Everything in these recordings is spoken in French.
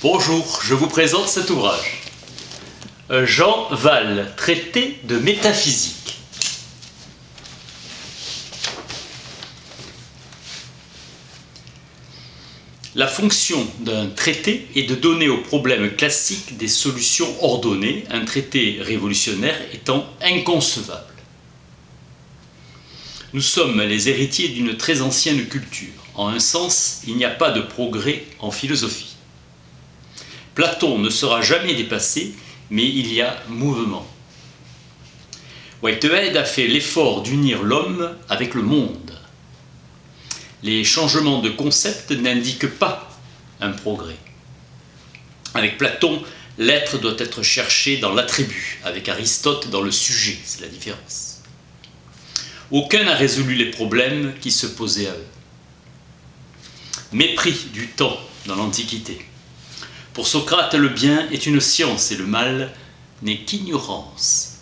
Bonjour, je vous présente cet ouvrage. Jean Wahl, traité de métaphysique. La fonction d'un traité est de donner aux problèmes classiques des solutions ordonnées, un traité révolutionnaire étant inconcevable. Nous sommes les héritiers d'une très ancienne culture. En un sens, il n'y a pas de progrès en philosophie. Platon ne sera jamais dépassé, mais il y a mouvement. Whitehead a fait l'effort d'unir l'homme avec le monde. Les changements de concept n'indiquent pas un progrès. Avec Platon, l'être doit être cherché dans l'attribut, avec Aristote dans le sujet, c'est la différence. Aucun n'a résolu les problèmes qui se posaient à eux. Mépris du temps dans l'Antiquité. Pour Socrate, le bien est une science et le mal n'est qu'ignorance.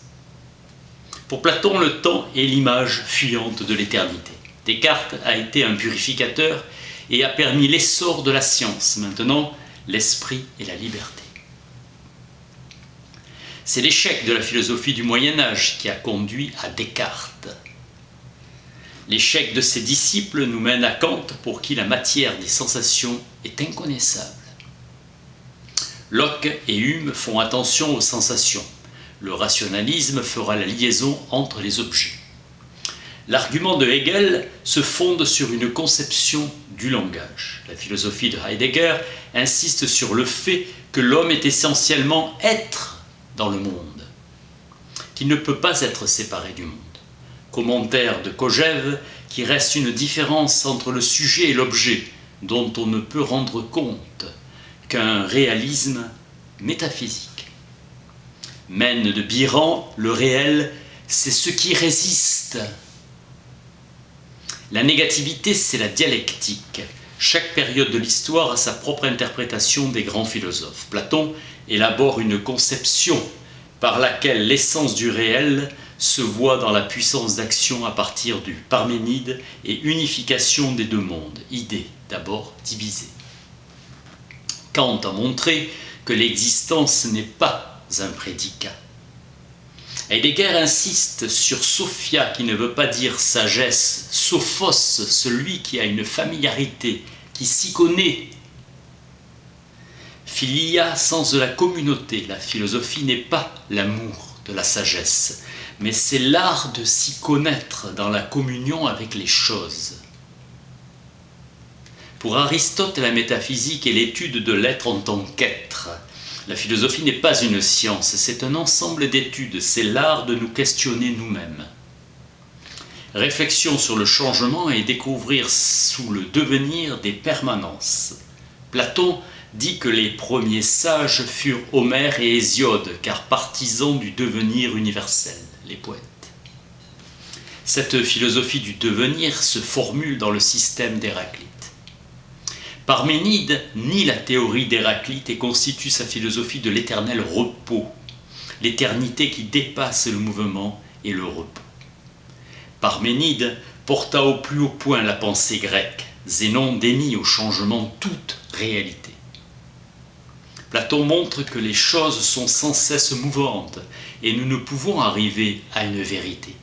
Pour Platon, le temps est l'image fuyante de l'éternité. Descartes a été un purificateur et a permis l'essor de la science. Maintenant, l'esprit et la liberté. C'est l'échec de la philosophie du Moyen-Âge qui a conduit à Descartes. L'échec de ses disciples nous mène à Kant, pour qui la matière des sensations est inconnaissable. Locke et Hume font attention aux sensations. Le rationalisme fera la liaison entre les objets. L'argument de Hegel se fonde sur une conception du langage. La philosophie de Heidegger insiste sur le fait que l'homme est essentiellement être dans le monde, qu'il ne peut pas être séparé du monde. Commentaire de Kojève qui reste une différence entre le sujet et l'objet dont on ne peut rendre compte qu'un réalisme métaphysique. Mène de Biran, le réel, c'est ce qui résiste. La négativité, c'est la dialectique. Chaque période de l'histoire a sa propre interprétation des grands philosophes. Platon élabore une conception par laquelle l'essence du réel se voit dans la puissance d'action à partir du Parménide et unification des deux mondes, idées d'abord divisées. Kant a montré que l'existence n'est pas un prédicat. Heidegger insiste sur Sophia, qui ne veut pas dire sagesse, Sophos, celui qui a une familiarité, qui s'y connaît. Philia, sens de la communauté. La philosophie n'est pas l'amour de la sagesse, mais c'est l'art de s'y connaître dans la communion avec les choses. Pour Aristote, la métaphysique est l'étude de l'être en tant qu'être. La philosophie n'est pas une science, c'est un ensemble d'études, c'est l'art de nous questionner nous-mêmes. Réflexion sur le changement et découvrir sous le devenir des permanences. Platon dit que les premiers sages furent Homère et Hésiode, car partisans du devenir universel, les poètes. Cette philosophie du devenir se formule dans le système d'Héraclite. Parménide nie la théorie d'Héraclite et constitue sa philosophie de l'éternel repos, l'éternité qui dépasse le mouvement et le repos. Parménide porta au plus haut point la pensée grecque. Zénon dénie au changement toute réalité. Platon montre que les choses sont sans cesse mouvantes et nous ne pouvons arriver à une vérité.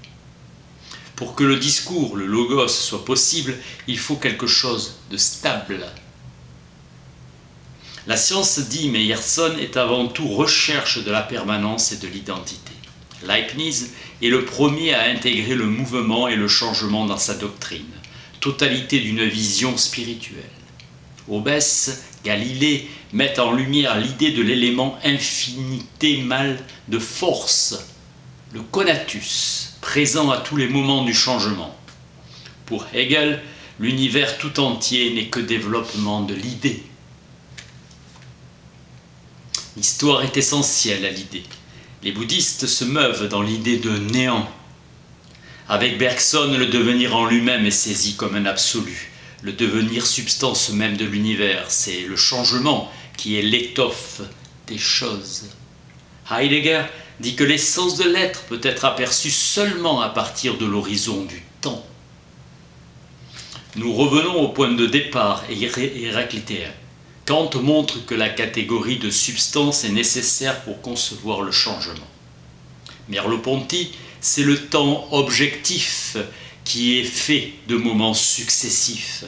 Pour que le discours, le logos, soit possible, il faut quelque chose de stable. La science, dit Meyerson, est avant tout recherche de la permanence et de l'identité. Leibniz est le premier à intégrer le mouvement et le changement dans sa doctrine, totalité d'une vision spirituelle. Hobbes, Galilée mettent en lumière l'idée de l'élément infinitémal de force, le conatus, présent à tous les moments du changement. Pour Hegel, l'univers tout entier n'est que développement de l'idée. L'histoire est essentielle à l'idée. Les bouddhistes se meuvent dans l'idée de néant. Avec Bergson, le devenir en lui-même est saisi comme un absolu. Le devenir substance même de l'univers, c'est le changement qui est l'étoffe des choses. Heidegger dit que l'essence de l'être peut être aperçue seulement à partir de l'horizon du temps. Nous revenons au point de départ héraclitéen. Kant montre que la catégorie de substance est nécessaire pour concevoir le changement. Merleau-Ponty, c'est le temps objectif qui est fait de moments successifs.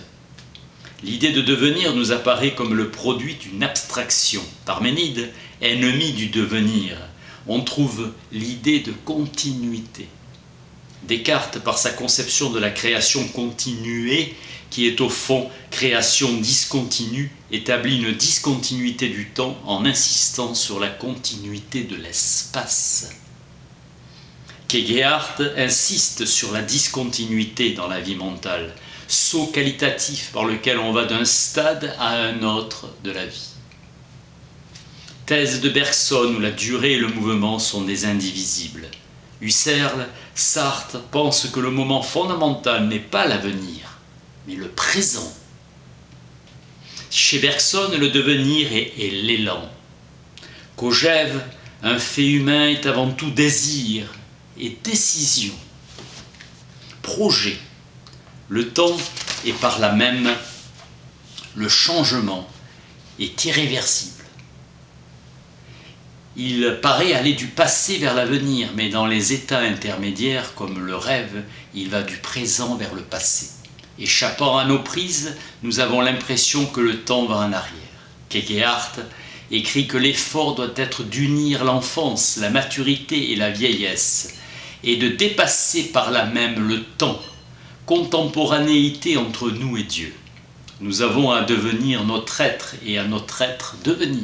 L'idée de devenir nous apparaît comme le produit d'une abstraction. Parménide, ennemi du devenir, on trouve l'idée de continuité. Descartes, par sa conception de la création continuée, qui est au fond création discontinue, établit une discontinuité du temps en insistant sur la continuité de l'espace. Kierkegaard insiste sur la discontinuité dans la vie mentale, saut qualitatif par lequel on va d'un stade à un autre de la vie. Thèse de Bergson où la durée et le mouvement sont des indivisibles. Husserl, Sartre pensent que le moment fondamental n'est pas l'avenir, mais le présent. Chez Bergson, le devenir est l'élan. Kojève, un fait humain est avant tout désir et décision. Projet. Le temps et par là même le changement est irréversible. Il paraît aller du passé vers l'avenir, mais dans les états intermédiaires comme le rêve, il va du présent vers le passé. Échappant à nos prises, nous avons l'impression que le temps va en arrière. Kierkegaard écrit que l'effort doit être d'unir l'enfance, la maturité et la vieillesse, et de dépasser par là même le temps, contemporanéité entre nous et Dieu. Nous avons à devenir notre être et à notre être devenir.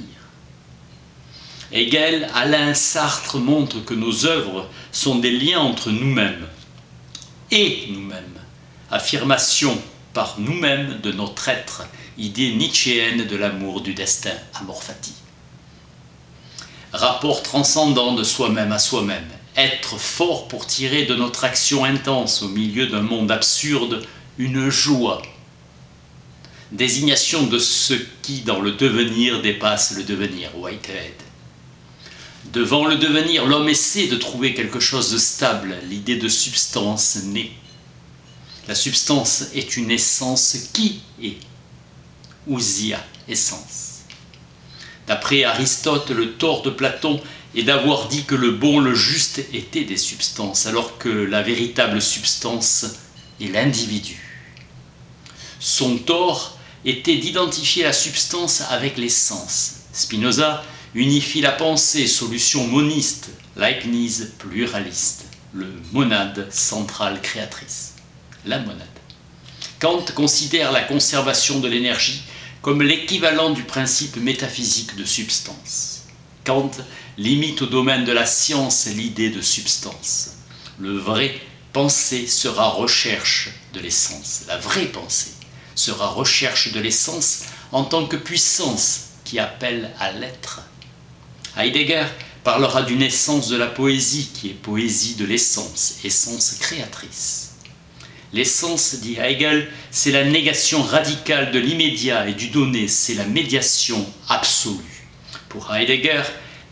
Hegel, Alain, Sartre montrent que nos œuvres sont des liens entre nous-mêmes et nous-mêmes, affirmation par nous-mêmes de notre être, idée nietzschéenne de l'amour du destin, amor fati. Rapport transcendant de soi-même à soi-même, être fort pour tirer de notre action intense au milieu d'un monde absurde une joie. Désignation de ce qui dans le devenir dépasse le devenir, Whitehead. Devant le devenir, l'homme essaie de trouver quelque chose de stable, l'idée de substance naît. La substance est une essence qui est, ousia, essence. D'après Aristote, le tort de Platon est d'avoir dit que le bon, le juste étaient des substances, alors que la véritable substance est l'individu. Son tort était d'identifier la substance avec l'essence. Spinoza unifie la pensée, solution moniste, Leibniz pluraliste, le monade centrale créatrice, la monade. Kant considère la conservation de l'énergie comme l'équivalent du principe métaphysique de substance. Kant limite au domaine de la science l'idée de substance. Le vrai pensée sera recherche de l'essence. La vraie pensée sera recherche de l'essence en tant que puissance qui appelle à l'être. Heidegger parlera d'une essence de la poésie qui est poésie de l'essence, essence créatrice. L'essence, dit Hegel, c'est la négation radicale de l'immédiat et du donné, c'est la médiation absolue. Pour Heidegger,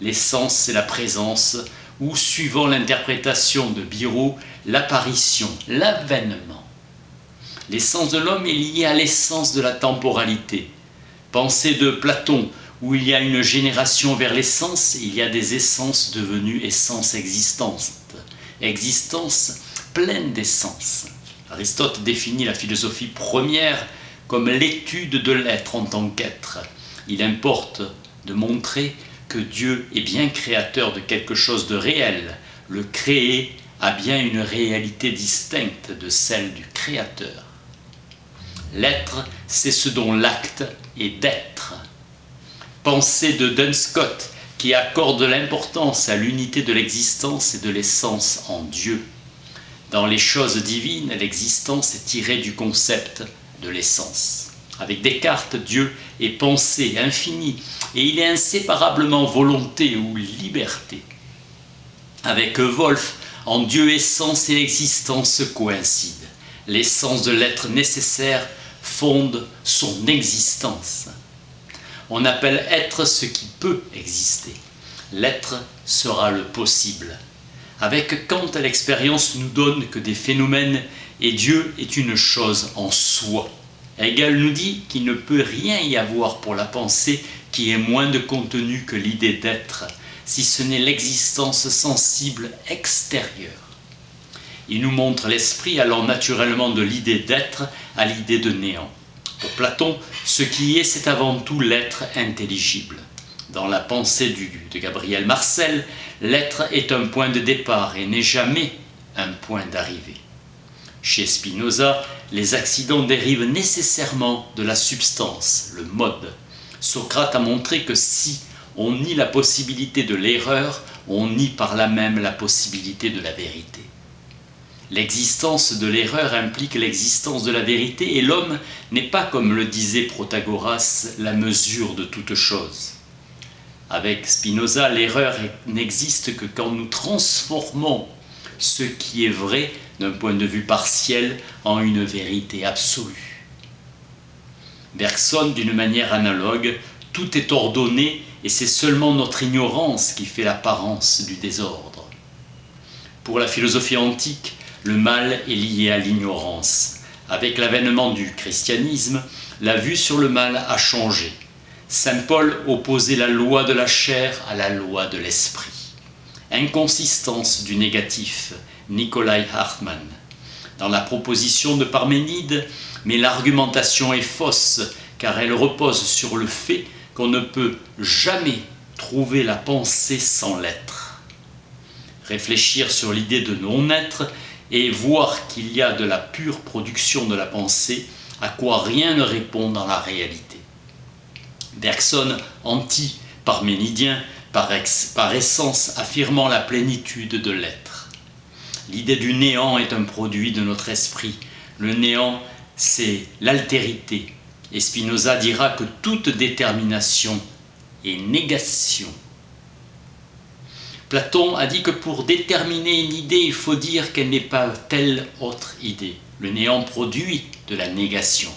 l'essence, c'est la présence, ou, suivant l'interprétation de Biro, l'apparition, l'avènement. L'essence de l'homme est liée à l'essence de la temporalité. Pensée de Platon, où il y a une génération vers l'essence, il y a des essences devenues essences existantes. Existence pleine d'essence. Aristote définit la philosophie première comme l'étude de l'être en tant qu'être. Il importe de montrer que Dieu est bien créateur de quelque chose de réel. Le créé a bien une réalité distincte de celle du créateur. L'être, c'est ce dont l'acte est d'être. Pensée de Duns Scott, qui accorde l'importance à l'unité de l'existence et de l'essence en Dieu. Dans les choses divines, l'existence est tirée du concept de l'essence. Avec Descartes, Dieu est pensée infinie et il est inséparablement volonté ou liberté. Avec Wolff, en Dieu, essence et existence coïncident. L'essence de l'être nécessaire fonde son existence. On appelle être ce qui peut exister. L'être sera le possible. Avec Kant, l'expérience nous donne que des phénomènes et Dieu est une chose en soi. Hegel nous dit qu'il ne peut rien y avoir pour la pensée qui ait moins de contenu que l'idée d'être, si ce n'est l'existence sensible extérieure. Il nous montre l'esprit allant naturellement de l'idée d'être à l'idée de néant. Pour Platon, ce qui est, c'est avant tout l'être intelligible. Dans la pensée de Gabriel Marcel, l'être est un point de départ et n'est jamais un point d'arrivée. Chez Spinoza, les accidents dérivent nécessairement de la substance, le mode. Socrate a montré que si on nie la possibilité de l'erreur, on nie par là même la possibilité de la vérité. L'existence de l'erreur implique l'existence de la vérité et l'homme n'est pas, comme le disait Protagoras, la mesure de toute chose. Avec Spinoza, l'erreur n'existe que quand nous transformons ce qui est vrai d'un point de vue partiel en une vérité absolue. Bergson, d'une manière analogue, tout est ordonné et c'est seulement notre ignorance qui fait l'apparence du désordre. Pour la philosophie antique, le mal est lié à l'ignorance. Avec l'avènement du christianisme, la vue sur le mal a changé. Saint Paul opposait la loi de la chair à la loi de l'esprit. Inconsistance du négatif, Nikolai Hartmann. Dans la proposition de Parménide, mais l'argumentation est fausse, car elle repose sur le fait qu'on ne peut jamais trouver la pensée sans l'être. Réfléchir sur l'idée de non-être et voir qu'il y a de la pure production de la pensée, à quoi rien ne répond dans la réalité. Bergson, anti-parménidien, par essence affirmant la plénitude de l'être. L'idée du néant est un produit de notre esprit. Le néant, c'est l'altérité. Et Spinoza dira que toute détermination est négation. Platon a dit que pour déterminer une idée, il faut dire qu'elle n'est pas telle autre idée. Le néant produit de la négation.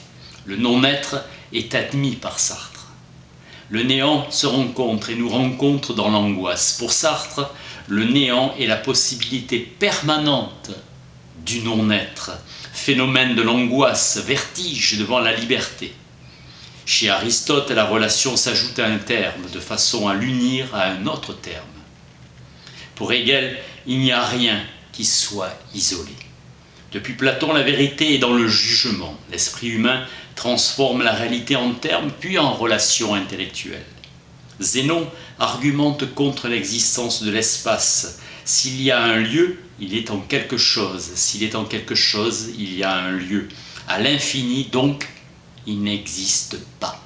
Le non-être est admis par Sartre. Le néant se rencontre et nous rencontre dans l'angoisse. Pour Sartre, le néant est la possibilité permanente du non-être, phénomène de l'angoisse, vertige devant la liberté. Chez Aristote, la relation s'ajoute à un terme, de façon à l'unir à un autre terme. Pour Hegel, il n'y a rien qui soit isolé. Depuis Platon, la vérité est dans le jugement. L'esprit humain transforme la réalité en termes, puis en relations intellectuelles. Zénon argumente contre l'existence de l'espace. S'il y a un lieu, il est en quelque chose. S'il est en quelque chose, il y a un lieu. À l'infini, donc, il n'existe pas.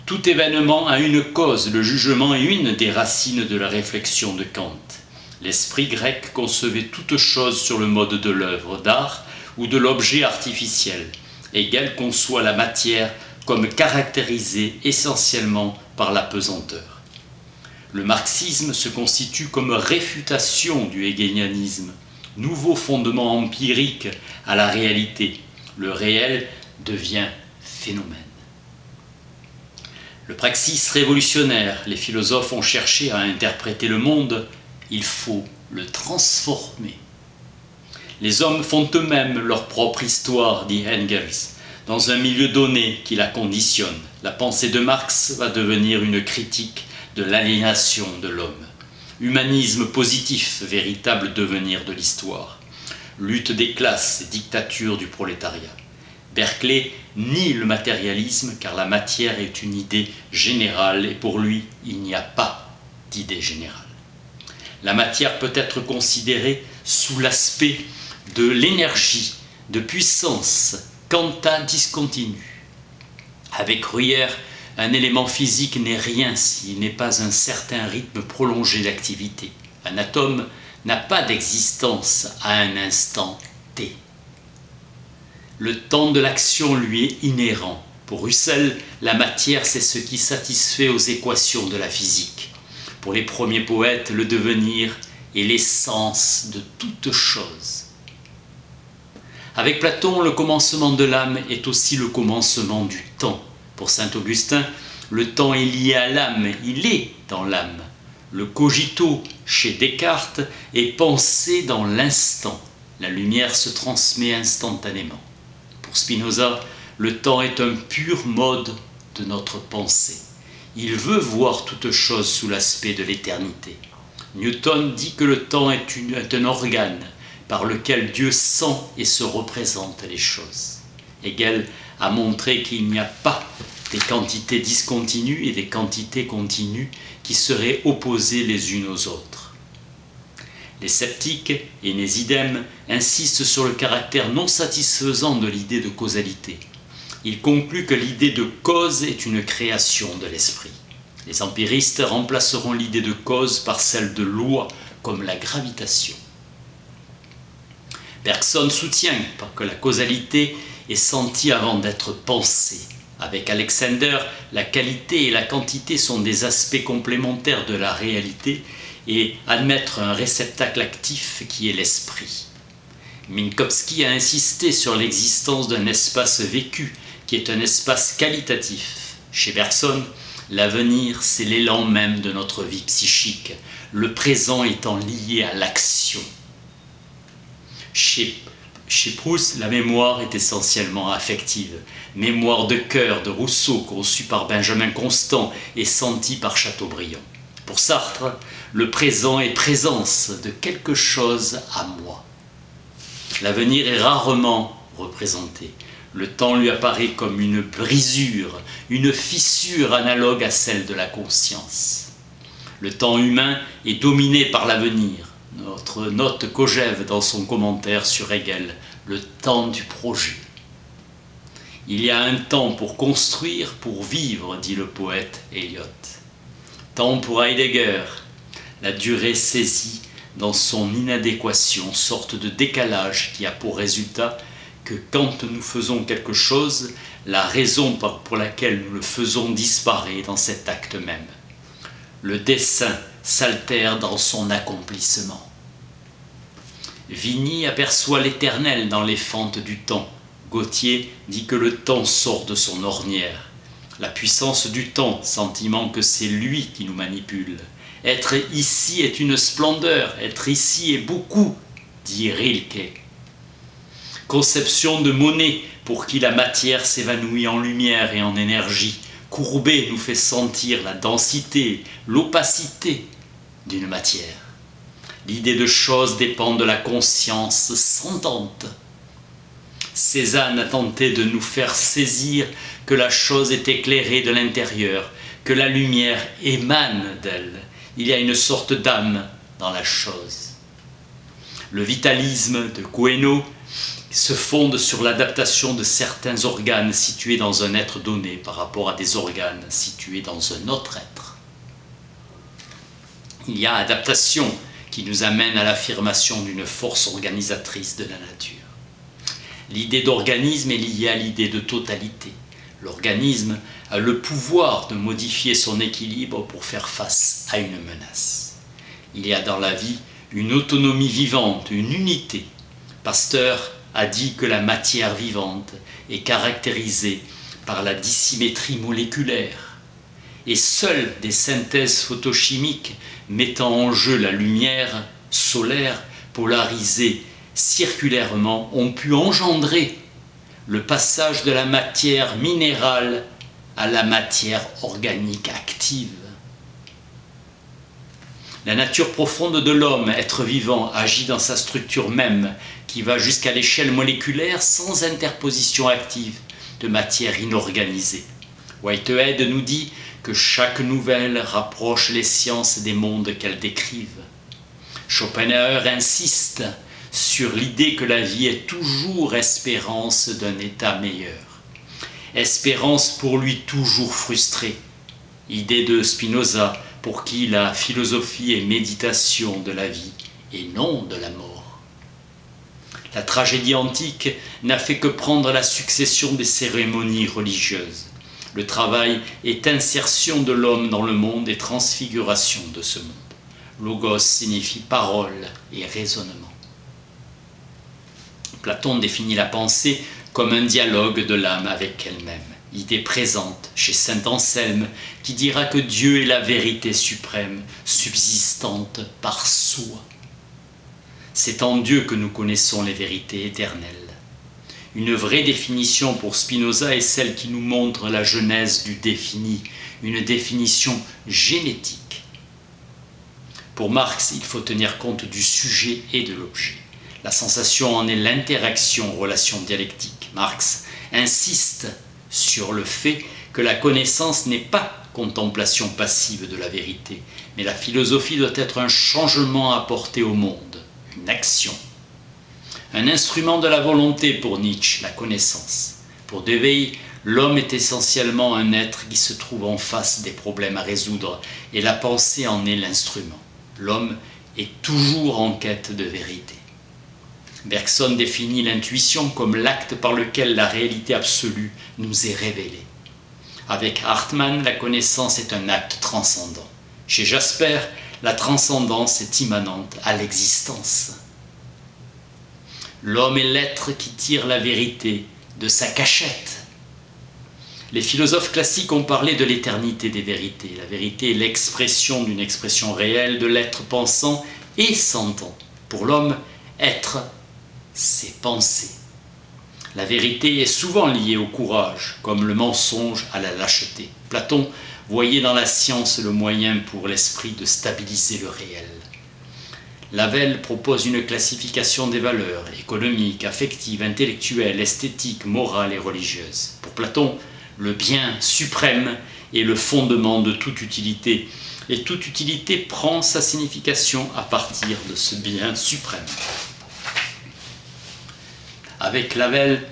Tout événement a une cause. Le jugement est une des racines de la réflexion de Kant. L'esprit grec concevait toute chose sur le mode de l'œuvre d'art ou de l'objet artificiel. Hegel conçoit la matière comme caractérisée essentiellement par la pesanteur. Le marxisme se constitue comme réfutation du hegelianisme, nouveau fondement empirique à la réalité. Le réel devient phénomène. Le praxis révolutionnaire, les philosophes ont cherché à interpréter le monde, il faut le transformer. Les hommes font eux-mêmes leur propre histoire, dit Engels, dans un milieu donné qui la conditionne. La pensée de Marx va devenir une critique de l'aliénation de l'homme. Humanisme positif, véritable devenir de l'histoire. Lutte des classes et dictature du prolétariat. Berkeley nie le matérialisme car la matière est une idée générale et pour lui, il n'y a pas d'idée générale. La matière peut être considérée sous l'aspect de l'énergie, de puissance, quanta discontinue. Avec Bruyère, un élément physique n'est rien s'il n'est pas un certain rythme prolongé d'activité. Un atome n'a pas d'existence à un instant T. Le temps de l'action lui est inhérent. Pour Russell, la matière, c'est ce qui satisfait aux équations de la physique. Pour les premiers poètes, le devenir est l'essence de toute chose. Avec Platon, le commencement de l'âme est aussi le commencement du temps. Pour saint Augustin, le temps est lié à l'âme, il est dans l'âme. Le cogito, chez Descartes, est pensé dans l'instant. La lumière se transmet instantanément. Pour Spinoza, le temps est un pur mode de notre pensée. Il veut voir toute chose sous l'aspect de l'éternité. Newton dit que le temps est un organe par lequel Dieu sent et se représente les choses. Hegel a montré qu'il n'y a pas des quantités discontinues et des quantités continues qui seraient opposées les unes aux autres. Les sceptiques, et Nésidème, insistent sur le caractère non satisfaisant de l'idée de causalité. Ils concluent que l'idée de cause est une création de l'esprit. Les empiristes remplaceront l'idée de cause par celle de loi, comme la gravitation. Bergson soutient que la causalité est sentie avant d'être pensée. Avec Alexander, la qualité et la quantité sont des aspects complémentaires de la réalité et admettre un réceptacle actif qui est l'esprit. Minkowski a insisté sur l'existence d'un espace vécu qui est un espace qualitatif. Chez Bergson, l'avenir, c'est l'élan même de notre vie psychique, le présent étant lié à l'action. Chez Proust, la mémoire est essentiellement affective. Mémoire de cœur de Rousseau, conçue par Benjamin Constant et sentie par Chateaubriand. Pour Sartre, le présent est présence de quelque chose à moi. L'avenir est rarement représenté. Le temps lui apparaît comme une brisure, une fissure analogue à celle de la conscience. Le temps humain est dominé par l'avenir. Notre note Kojève dans son commentaire sur Hegel, le temps du projet. Il y a un temps pour construire, pour vivre, dit le poète Eliot. Temps pour Heidegger, la durée saisie dans son inadéquation, sorte de décalage qui a pour résultat que quand nous faisons quelque chose, la raison pour laquelle nous le faisons disparaît dans cet acte même. Le dessein s'altère dans son accomplissement. Vigny aperçoit l'éternel dans les fentes du temps. Gautier dit que le temps sort de son ornière. La puissance du temps, sentiment que c'est lui qui nous manipule. Être ici est une splendeur, être ici est beaucoup, dit Rilke. Conception de Monet, pour qui la matière s'évanouit en lumière et en énergie. Courbet nous fait sentir la densité, l'opacité d'une matière. L'idée de chose dépend de la conscience sentante. Cézanne a tenté de nous faire saisir que la chose est éclairée de l'intérieur, que la lumière émane d'elle. Il y a une sorte d'âme dans la chose. Le vitalisme de Cohenno se fonde sur l'adaptation de certains organes situés dans un être donné par rapport à des organes situés dans un autre être. Il y a adaptation qui nous amène à l'affirmation d'une force organisatrice de la nature. L'idée d'organisme est liée à l'idée de totalité. L'organisme a le pouvoir de modifier son équilibre pour faire face à une menace. Il y a dans la vie une autonomie vivante, une unité. Pasteur a dit que la matière vivante est caractérisée par la dissymétrie moléculaire. Et seules des synthèses photochimiques mettant en jeu la lumière solaire polarisée circulairement ont pu engendrer le passage de la matière minérale à la matière organique active. La nature profonde de l'homme, être vivant, agit dans sa structure même, qui va jusqu'à l'échelle moléculaire sans interposition active de matière inorganisée. Whitehead nous dit que chaque nouvelle rapproche les sciences des mondes qu'elles décrivent. Schopenhauer insiste sur l'idée que la vie est toujours espérance d'un état meilleur. Espérance pour lui toujours frustrée. Idée de Spinoza pour qui la philosophie est méditation de la vie et non de la mort. La tragédie antique n'a fait que prendre la succession des cérémonies religieuses. Le travail est insertion de l'homme dans le monde et transfiguration de ce monde. Logos signifie parole et raisonnement. Platon définit la pensée comme un dialogue de l'âme avec elle-même. Idée présente chez saint Anselme qui dira que Dieu est la vérité suprême, subsistante par soi. C'est en Dieu que nous connaissons les vérités éternelles. Une vraie définition pour Spinoza est celle qui nous montre la genèse du défini, une définition génétique. Pour Marx, il faut tenir compte du sujet et de l'objet. La sensation en est l'interaction, relation dialectique. Marx insiste sur le fait que la connaissance n'est pas contemplation passive de la vérité, mais la philosophie doit être un changement apporté au monde, une action. Un instrument de la volonté pour Nietzsche, la connaissance. Pour De Weil, l'homme est essentiellement un être qui se trouve en face des problèmes à résoudre et la pensée en est l'instrument. L'homme est toujours en quête de vérité. Bergson définit l'intuition comme l'acte par lequel la réalité absolue nous est révélée. Avec Hartmann, la connaissance est un acte transcendant. Chez Jasper, la transcendance est immanente à l'existence. L'homme est l'être qui tire la vérité de sa cachette. Les philosophes classiques ont parlé de l'éternité des vérités. La vérité est l'expression d'une expression réelle de l'être pensant et sentant. Pour l'homme, être, c'est penser. La vérité est souvent liée au courage, comme le mensonge à la lâcheté. Platon voyait dans la science le moyen pour l'esprit de stabiliser le réel. Lavelle propose une classification des valeurs économiques, affectives, intellectuelles, esthétiques, morales et religieuses. Pour Platon, le bien suprême est le fondement de toute utilité, et toute utilité prend sa signification à partir de ce bien suprême. Avec Lavelle,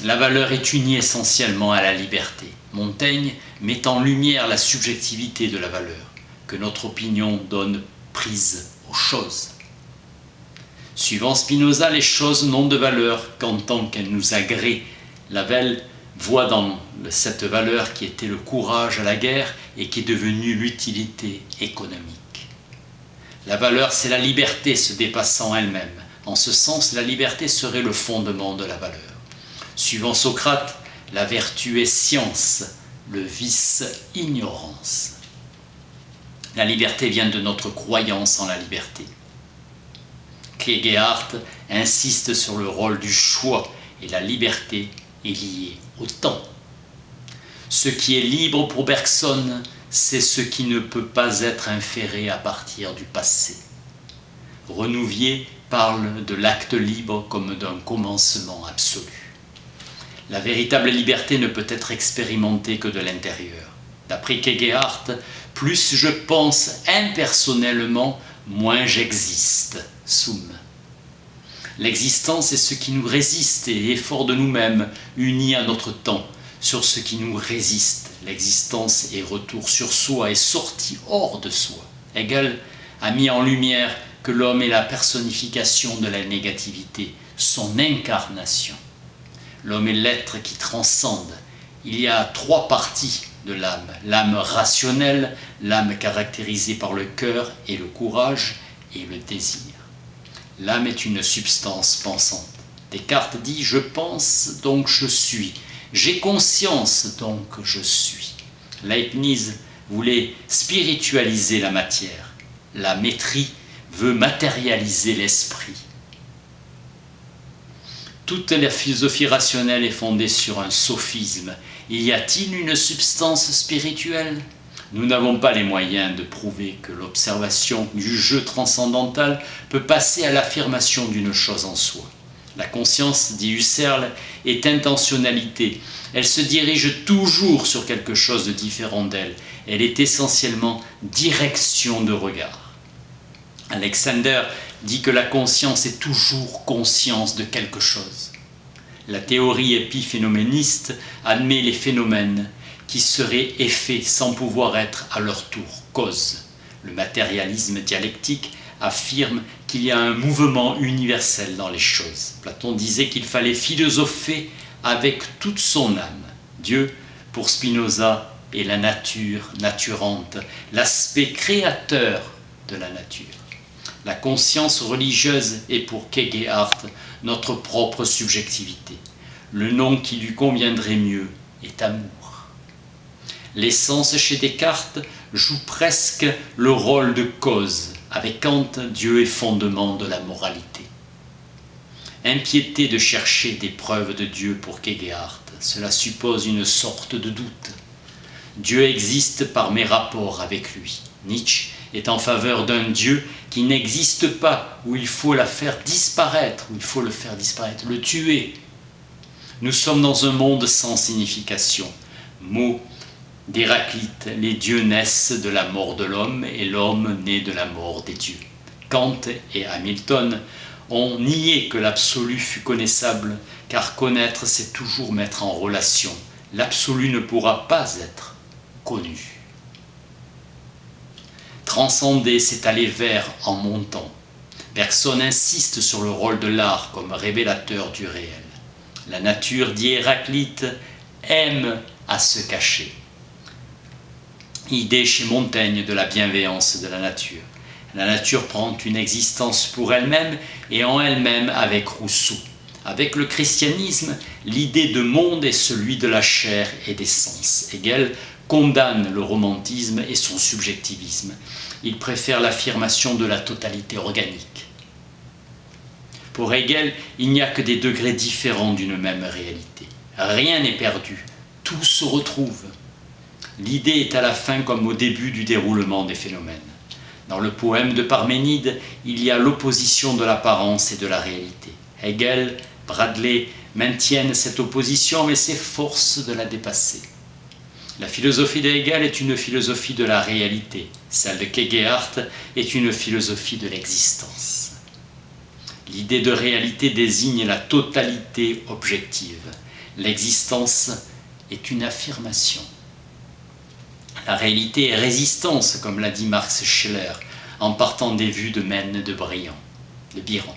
la valeur est unie essentiellement à la liberté. Montaigne met en lumière la subjectivité de la valeur, que notre opinion donne prise aux choses. Suivant Spinoza, les choses n'ont de valeur qu'en tant qu'elles nous agréent. Lavelle voit dans cette valeur qui était le courage à la guerre et qui est devenue l'utilité économique. La valeur, c'est la liberté se dépassant elle-même. En ce sens, la liberté serait le fondement de la valeur. Suivant Socrate, la vertu est science, le vice ignorance. La liberté vient de notre croyance en la liberté. Kierkegaard insiste sur le rôle du choix et la liberté est liée au temps. Ce qui est libre pour Bergson, c'est ce qui ne peut pas être inféré à partir du passé. Renouvier parle de l'acte libre comme d'un commencement absolu. La véritable liberté ne peut être expérimentée que de l'intérieur. D'après Kierkegaard, plus je pense impersonnellement, moins j'existe. Sum. L'existence est ce qui nous résiste et effort de nous-mêmes, unis à notre temps, sur ce qui nous résiste. L'existence est retour sur soi et sortie hors de soi. Hegel a mis en lumière que l'homme est la personnification de la négativité, son incarnation. L'homme est l'être qui transcende. Il y a trois parties de l'âme. L'âme rationnelle, l'âme caractérisée par le cœur et le courage et le désir. L'âme est une substance pensante. Descartes dit « Je pense, donc je suis. J'ai conscience, donc je suis. » Leibniz voulait spiritualiser la matière. La métrie veut matérialiser l'esprit. Toute la philosophie rationnelle est fondée sur un sophisme. Y a-t-il une substance spirituelle ? Nous n'avons pas les moyens de prouver que l'observation du jeu transcendantal peut passer à l'affirmation d'une chose en soi. La conscience, dit Husserl, est intentionnalité. Elle se dirige toujours sur quelque chose de différent d'elle. Elle est essentiellement direction de regard. Alexander dit que la conscience est toujours conscience de quelque chose. La théorie épiphénoméniste admet les phénomènes qui seraient effets sans pouvoir être à leur tour cause. Le matérialisme dialectique affirme qu'il y a un mouvement universel dans les choses. Platon disait qu'il fallait philosopher avec toute son âme. Dieu, pour Spinoza, est la nature naturante, l'aspect créateur de la nature. La conscience religieuse est pour Kierkegaard notre propre subjectivité. Le nom qui lui conviendrait mieux est amour. L'essence chez Descartes joue presque le rôle de cause. Avec Kant, Dieu est fondement de la moralité. Impiété de chercher des preuves de Dieu pour Kierkegaard, cela suppose une sorte de doute. Dieu existe par mes rapports avec lui. Nietzsche est en faveur d'un Dieu qui n'existe pas, où il faut le faire disparaître, le tuer. Nous sommes dans un monde sans signification. Mot d'Héraclite, les dieux naissent de la mort de l'homme et l'homme naît de la mort des dieux. Kant et Hamilton ont nié que l'absolu fût connaissable, car connaître, c'est toujours mettre en relation. L'absolu ne pourra pas être connu. Transcender, c'est aller vers en montant. Bergson insiste sur le rôle de l'art comme révélateur du réel. La nature, dit Héraclite, aime à se cacher. Idée chez Montaigne de la bienveillance de la nature. La nature prend une existence pour elle-même et en elle-même avec Rousseau. Avec le christianisme, l'idée de monde est celui de la chair et des sens. Hegel condamne le romantisme et son subjectivisme. Il préfère l'affirmation de la totalité organique. Pour Hegel, il n'y a que des degrés différents d'une même réalité. Rien n'est perdu, tout se retrouve. L'idée est à la fin comme au début du déroulement des phénomènes. Dans le poème de Parménide, il y a l'opposition de l'apparence et de la réalité. Hegel, Bradley maintiennent cette opposition mais s'efforcent de la dépasser. La philosophie de Hegel est une philosophie de la réalité. Celle de Kierkegaard est une philosophie de l'existence. L'idée de réalité désigne la totalité objective. L'existence est une affirmation. La réalité est résistance, comme l'a dit Max Scheler, en partant des vues de Maine de Biran.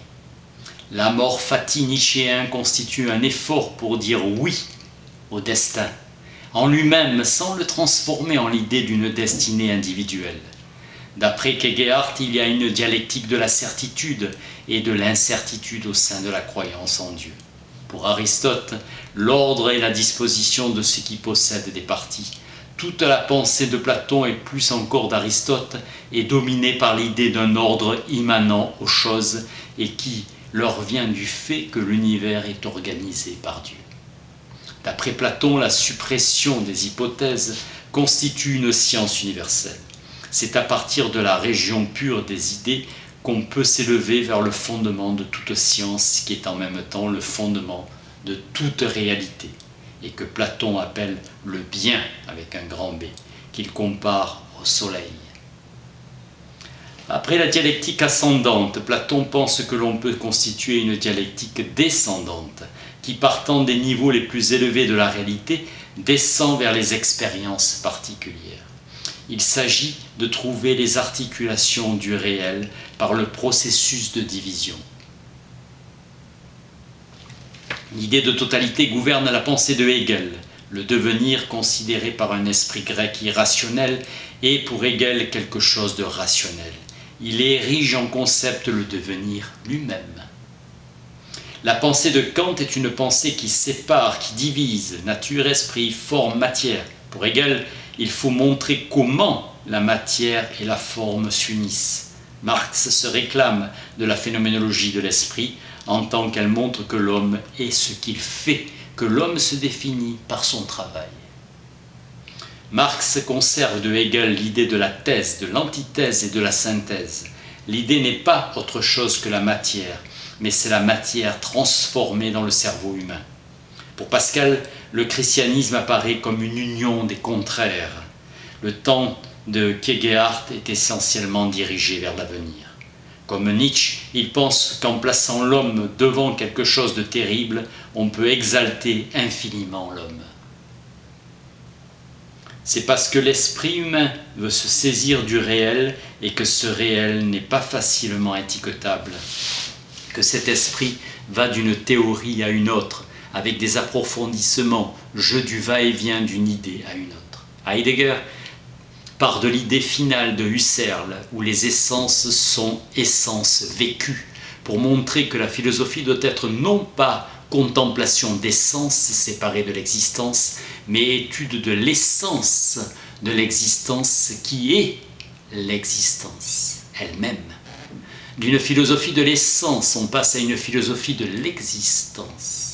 L'amor fati nietzschéen constitue un effort pour dire oui au destin, en lui-même sans le transformer en l'idée d'une destinée individuelle. D'après Kierkegaard, il y a une dialectique de la certitude et de l'incertitude au sein de la croyance en Dieu. Pour Aristote, l'ordre est la disposition de ce qui possède des parties. Toute la pensée de Platon et plus encore d'Aristote est dominée par l'idée d'un ordre immanent aux choses et qui leur vient du fait que l'univers est organisé par Dieu. D'après Platon, la suppression des hypothèses constitue une science universelle. C'est à partir de la région pure des idées qu'on peut s'élever vers le fondement de toute science qui est en même temps le fondement de toute réalité et que Platon appelle le bien avec un grand B, qu'il compare au soleil. Après la dialectique ascendante, Platon pense que l'on peut constituer une dialectique descendante, qui partant des niveaux les plus élevés de la réalité, descend vers les expériences particulières. Il s'agit de trouver les articulations du réel par le processus de division. L'idée de totalité gouverne la pensée de Hegel. Le devenir, considéré par un esprit grec irrationnel, est pour Hegel quelque chose de rationnel. Il érige en concept le devenir lui-même. La pensée de Kant est une pensée qui sépare, qui divise, nature, esprit, forme, matière. Pour Hegel, il faut montrer comment la matière et la forme s'unissent. Marx se réclame de la phénoménologie de l'esprit en tant qu'elle montre que l'homme est ce qu'il fait, que l'homme se définit par son travail. Marx conserve de Hegel l'idée de la thèse, de l'antithèse et de la synthèse. L'idée n'est pas autre chose que la matière, mais c'est la matière transformée dans le cerveau humain. Pour Pascal, le christianisme apparaît comme une union des contraires. Le temps de Kierkegaard est essentiellement dirigé vers l'avenir. Comme Nietzsche, il pense qu'en plaçant l'homme devant quelque chose de terrible, on peut exalter infiniment l'homme. C'est parce que l'esprit humain veut se saisir du réel et que ce réel n'est pas facilement étiquetable, que cet esprit va d'une théorie à une autre, avec des approfondissements, jeu du va-et-vient d'une idée à une autre. Heidegger part de l'idée finale de Husserl, où les essences sont essences vécues, pour montrer que la philosophie doit être non pas contemplation d'essence séparée de l'existence, mais étude de l'essence de l'existence qui est l'existence elle-même. D'une philosophie de l'essence, on passe à une philosophie de l'existence.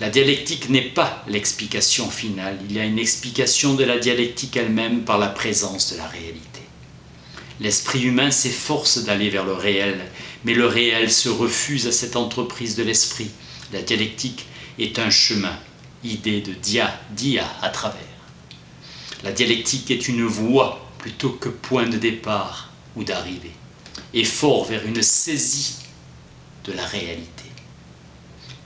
La dialectique n'est pas l'explication finale, il y a une explication de la dialectique elle-même par la présence de la réalité. L'esprit humain s'efforce d'aller vers le réel, mais le réel se refuse à cette entreprise de l'esprit. La dialectique est un chemin, idée de dia à travers. La dialectique est une voie plutôt que point de départ ou d'arrivée, effort vers une saisie de la réalité.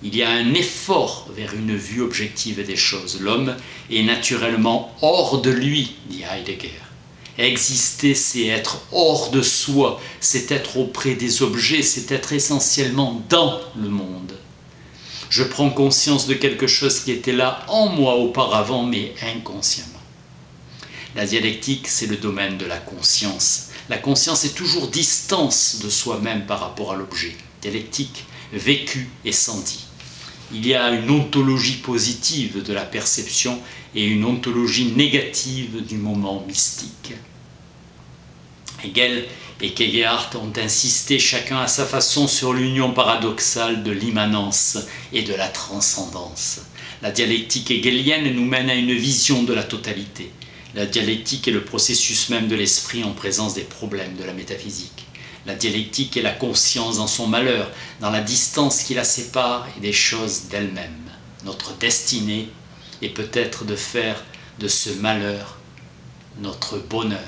Il y a un effort vers une vue objective des choses. L'homme est naturellement hors de lui, dit Heidegger. Exister, c'est être hors de soi, c'est être auprès des objets, c'est être essentiellement dans le monde. Je prends conscience de quelque chose qui était là en moi auparavant, mais inconsciemment. La dialectique, c'est le domaine de la conscience. La conscience est toujours distance de soi-même par rapport à l'objet. Dialectique, vécu et senti. Il y a une ontologie positive de la perception et une ontologie négative du moment mystique. Hegel et Kierkegaard ont insisté chacun à sa façon sur l'union paradoxale de l'immanence et de la transcendance. La dialectique hegelienne nous mène à une vision de la totalité. La dialectique est le processus même de l'esprit en présence des problèmes de la métaphysique. La dialectique est la conscience dans son malheur, dans la distance qui la sépare et des choses d'elle-même. Notre destinée est peut-être de faire de ce malheur notre bonheur.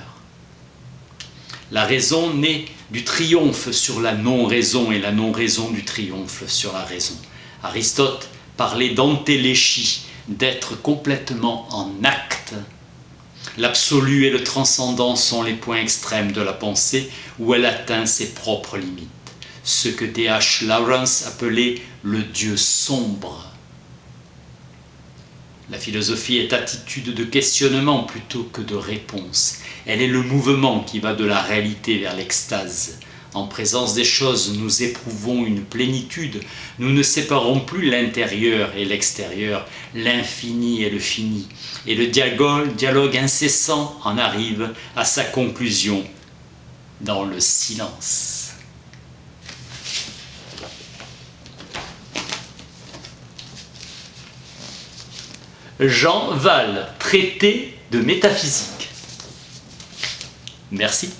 La raison naît du triomphe sur la non-raison et la non-raison du triomphe sur la raison. Aristote parlait d'entéléchie, d'être complètement en acte. L'absolu et le transcendant sont les points extrêmes de la pensée où elle atteint ses propres limites. Ce que D.H. Lawrence appelait le Dieu sombre. La philosophie est attitude de questionnement plutôt que de réponse. Elle est le mouvement qui va de la réalité vers l'extase. En présence des choses, nous éprouvons une plénitude. Nous ne séparons plus l'intérieur et l'extérieur, l'infini et le fini. Et le dialogue incessant en arrive à sa conclusion dans le silence. Jean Val, traité de métaphysique. Merci.